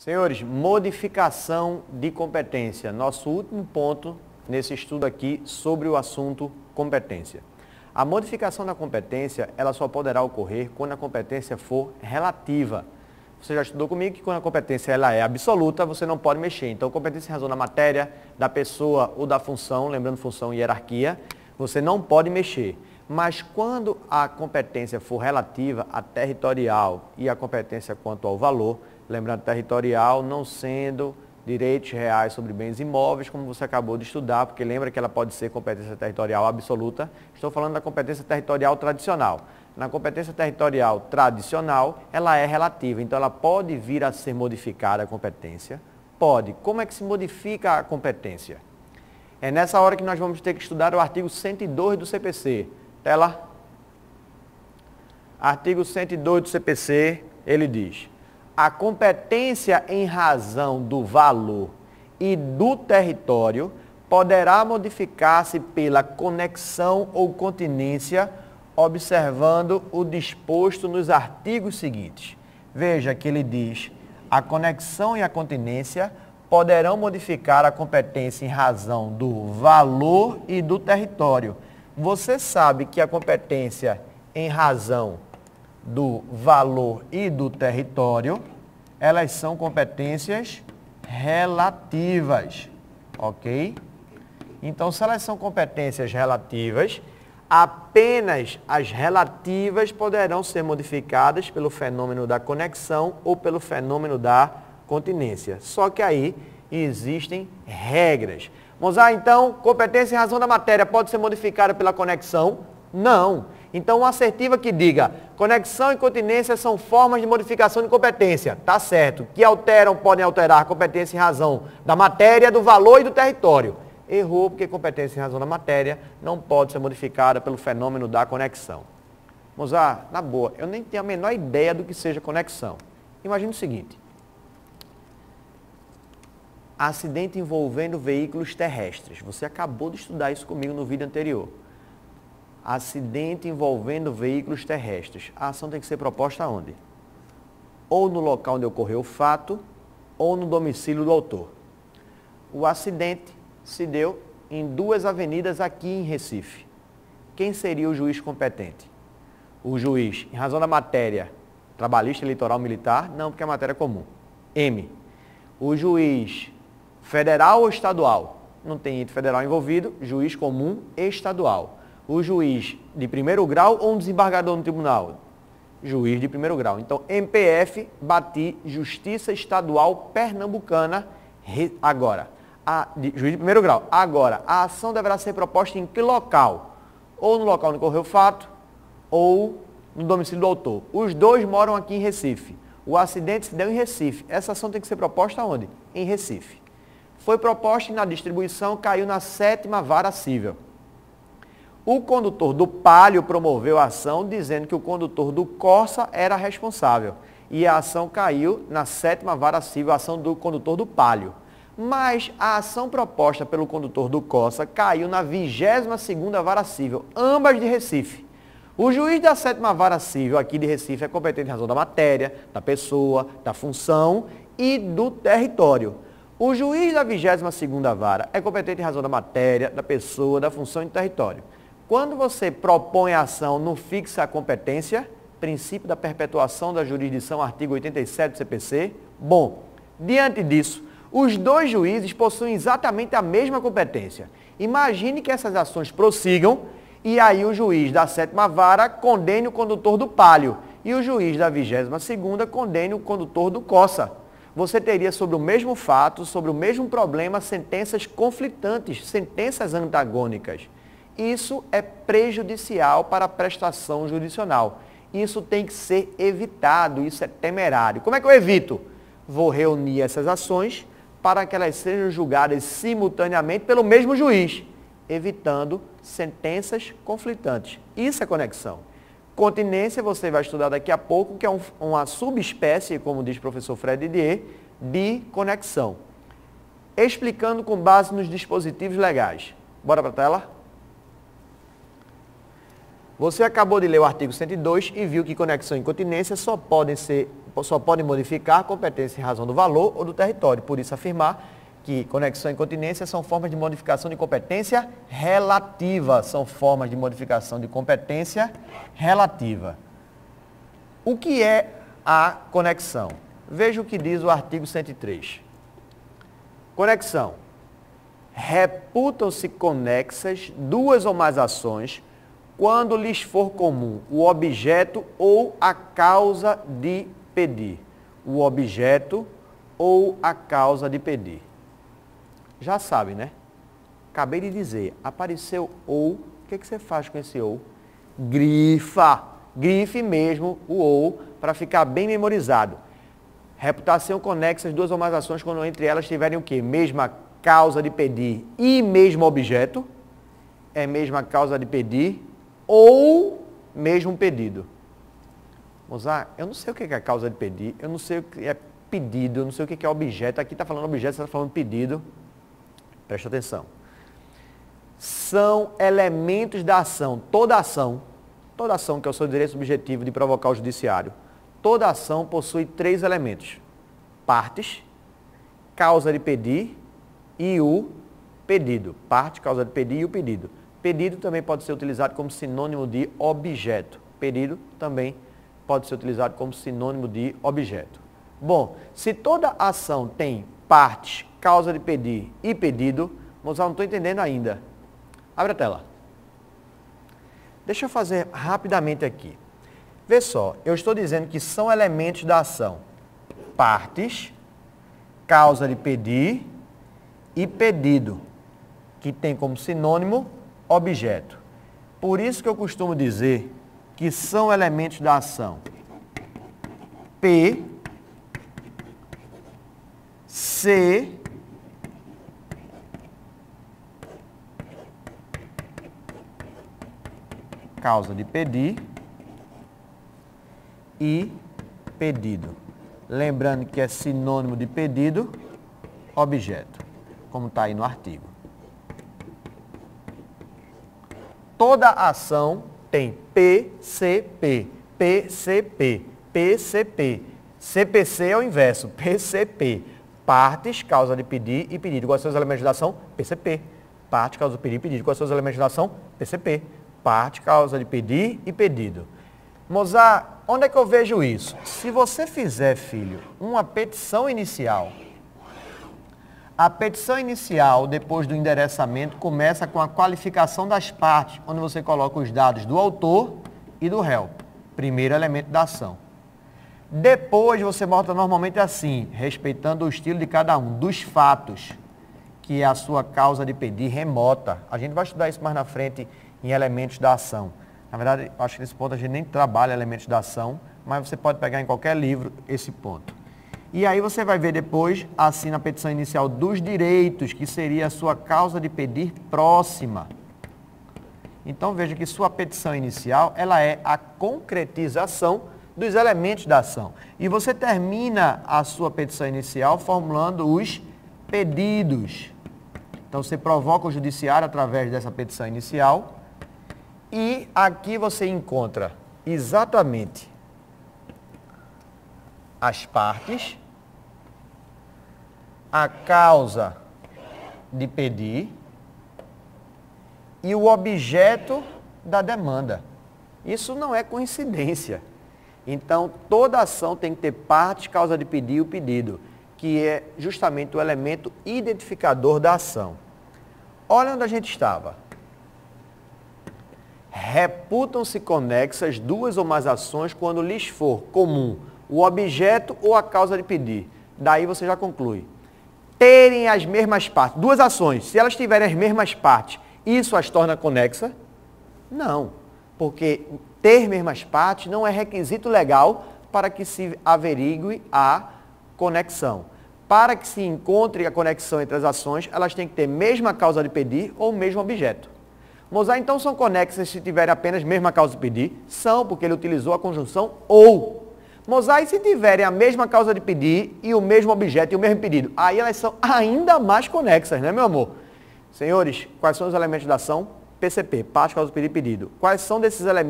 Senhores, modificação de competência. Nosso último ponto nesse estudo aqui sobre o assunto competência. A modificação da competência, ela só poderá ocorrer quando a competência for relativa. Você já estudou comigo que quando a competência ela é absoluta, você não pode mexer. Então, competência em razão da matéria, da pessoa ou da função, lembrando função e hierarquia, você não pode mexer. Mas quando a competência for relativa à territorial e a competência quanto ao valor, lembrando territorial não sendo direitos reais sobre bens imóveis, como você acabou de estudar, porque lembra que ela pode ser competência territorial absoluta. Estou falando da competência territorial tradicional. Na competência territorial tradicional, ela é relativa, então ela pode vir a ser modificada a competência. Pode. Como é que se modifica a competência? É nessa hora que nós vamos ter que estudar o artigo 102 do CPC. Tela. Artigo 102 do CPC, ele diz: a competência em razão do valor e do território poderá modificar-se pela conexão ou continência, observando o disposto nos artigos seguintes. Veja que ele diz: a conexão e a continência poderão modificar a competência em razão do valor e do território. Você sabe que a competência em razão do valor e do território, elas são competências relativas, ok? Então, se elas são competências relativas, apenas as relativas poderão ser modificadas pelo fenômeno da conexão ou pelo fenômeno da continência. Só que aí existem regras. Vamos lá, então, competência em razão da matéria pode ser modificada pela conexão? Não. Então, uma assertiva que diga conexão e continência são formas de modificação de competência. Tá certo. Que alteram, podem alterar a competência em razão da matéria, do valor e do território. Errou, porque competência em razão da matéria não pode ser modificada pelo fenômeno da conexão. Vamos lá, na boa, eu nem tenho a menor ideia do que seja conexão. Imagine o seguinte: acidente envolvendo veículos terrestres. Você acabou de estudar isso comigo no vídeo anterior. Acidente envolvendo veículos terrestres. A ação tem que ser proposta onde? Ou no local onde ocorreu o fato, ou no domicílio do autor. O acidente se deu em duas avenidas aqui em Recife. Quem seria o juiz competente? O juiz, em razão da matéria trabalhista, eleitoral, militar? Não, porque é matéria comum. M. O juiz federal ou estadual? Não tem ente federal envolvido, juiz comum estadual. O juiz de primeiro grau ou um desembargador no tribunal? Juiz de primeiro grau. Então, MPF, bati, Justiça Estadual Pernambucana, agora. Juiz de primeiro grau. Agora, a ação deverá ser proposta em que local? Ou no local onde ocorreu o fato, ou no domicílio do autor. Os dois moram aqui em Recife. O acidente se deu em Recife. Essa ação tem que ser proposta onde? Em Recife. Foi proposta e na distribuição caiu na 7ª Vara Cível. O condutor do Palio promoveu a ação dizendo que o condutor do Corsa era responsável. E a ação caiu na 7ª Vara Cível, a ação do condutor do Palio. Mas a ação proposta pelo condutor do Corsa caiu na 22ª Vara Cível, ambas de Recife. O juiz da 7ª Vara Cível aqui de Recife é competente em razão da matéria, da pessoa, da função e do território. O juiz da 22ª Vara é competente em razão da matéria, da pessoa, da função e do território. Quando você propõe a ação no fixa a competência, princípio da perpetuação da jurisdição, artigo 87 do CPC, bom, diante disso, os dois juízes possuem exatamente a mesma competência. Imagine que essas ações prossigam e aí o juiz da 7ª Vara condene o condutor do Palio e o juiz da 22ª condene o condutor do Corsa. Você teria sobre o mesmo fato, sobre o mesmo problema, sentenças conflitantes, sentenças antagônicas. Isso é prejudicial para a prestação jurisdicional. Isso tem que ser evitado, isso é temerário. Como é que eu evito? Vou reunir essas ações para que elas sejam julgadas simultaneamente pelo mesmo juiz, evitando sentenças conflitantes. Isso é conexão. Continência, você vai estudar daqui a pouco, que é uma subespécie, como diz o professor Fred Didier, de conexão. Explicando com base nos dispositivos legais. Bora para a tela? Você acabou de ler o artigo 102 e viu que conexão e continência só podem ser só podem modificar a competência em razão do valor ou do território. Por isso, afirmar que conexão e continência são formas de modificação de competência relativa. São formas de modificação de competência relativa. O que é a conexão? Veja o que diz o artigo 103. Conexão. Reputam-se conexas duas ou mais ações quando lhes for comum o objeto ou a causa de pedir. O objeto ou a causa de pedir. Já sabe, né? Acabei de dizer, apareceu ou, o que você faz com esse ou? Grifa. Grife mesmo o ou para ficar bem memorizado. Reputação conexa as duas ou mais ações quando entre elas tiverem o quê? Mesma causa de pedir e mesmo objeto. É mesma causa de pedir ou mesmo pedido. Mozart, eu não sei o que é a causa de pedir, eu não sei o que é pedido, eu não sei o que é objeto. Aqui está falando objeto, você está falando pedido. Presta atenção. São elementos da ação. Toda ação que é o seu direito subjetivo de provocar o judiciário, toda ação possui três elementos. Partes, causa de pedir e o pedido. Parte, causa de pedir e o pedido. Pedido também pode ser utilizado como sinônimo de objeto. Pedido também pode ser utilizado como sinônimo de objeto. Bom, se toda ação tem partes, causa de pedir e pedido, Mozart, não estou entendendo ainda. Abre a tela. Deixa eu fazer rapidamente aqui. Vê só, eu estou dizendo que são elementos da ação. Partes, causa de pedir e pedido, que tem como sinônimo objeto. Por isso que eu costumo dizer que são elementos da ação. P, C, causa de pedir e pedido. Lembrando que é sinônimo de pedido, objeto, como está aí no artigo. Toda ação tem PCP, PCP, PCP. CPC é o inverso, PCP. Partes, causa de pedir e pedido. Quais são os elementos da ação? PCP. Parte, causa de pedir e pedido. Quais são os elementos da ação? PCP. Parte, causa de pedir e pedido. Mozart, onde é que eu vejo isso? Se você fizer, filho, uma petição inicial, a petição inicial, depois do endereçamento, começa com a qualificação das partes, onde você coloca os dados do autor e do réu. Primeiro elemento da ação. Depois você bota normalmente assim, respeitando o estilo de cada um, dos fatos, que é a sua causa de pedir remota. A gente vai estudar isso mais na frente em elementos da ação. Na verdade, acho que nesse ponto a gente nem trabalha elementos da ação, mas você pode pegar em qualquer livro esse ponto. E aí você vai ver depois, assim na petição inicial, dos direitos, que seria a sua causa de pedir próxima. Então veja que sua petição inicial, ela é a concretização dos elementos da ação. E você termina a sua petição inicial formulando os pedidos. Então você provoca o judiciário através dessa petição inicial. E aqui você encontra exatamente as partes, a causa de pedir e o objeto da demanda. Isso não é coincidência. Então, toda ação tem que ter parte, causa de pedir e o pedido, que é justamente o elemento identificador da ação. Olha onde a gente estava. Reputam-se conexas duas ou mais ações quando lhes for comum o objeto ou a causa de pedir. Daí você já conclui. Terem as mesmas partes. Duas ações, se elas tiverem as mesmas partes, isso as torna conexa? Não, porque ter mesmas partes não é requisito legal para que se averigue a conexão. Para que se encontre a conexão entre as ações, elas têm que ter mesma causa de pedir ou mesmo objeto. Mozart, então, são conexas se tiverem apenas mesma causa de pedir? São, porque ele utilizou a conjunção ou. Mozart, e se tiverem a mesma causa de pedir e o mesmo objeto e o mesmo pedido? Aí elas são ainda mais conexas, né, meu amor? Senhores, quais são os elementos da ação? PCP, parte, causa de pedir e pedido. Quais são desses elementos?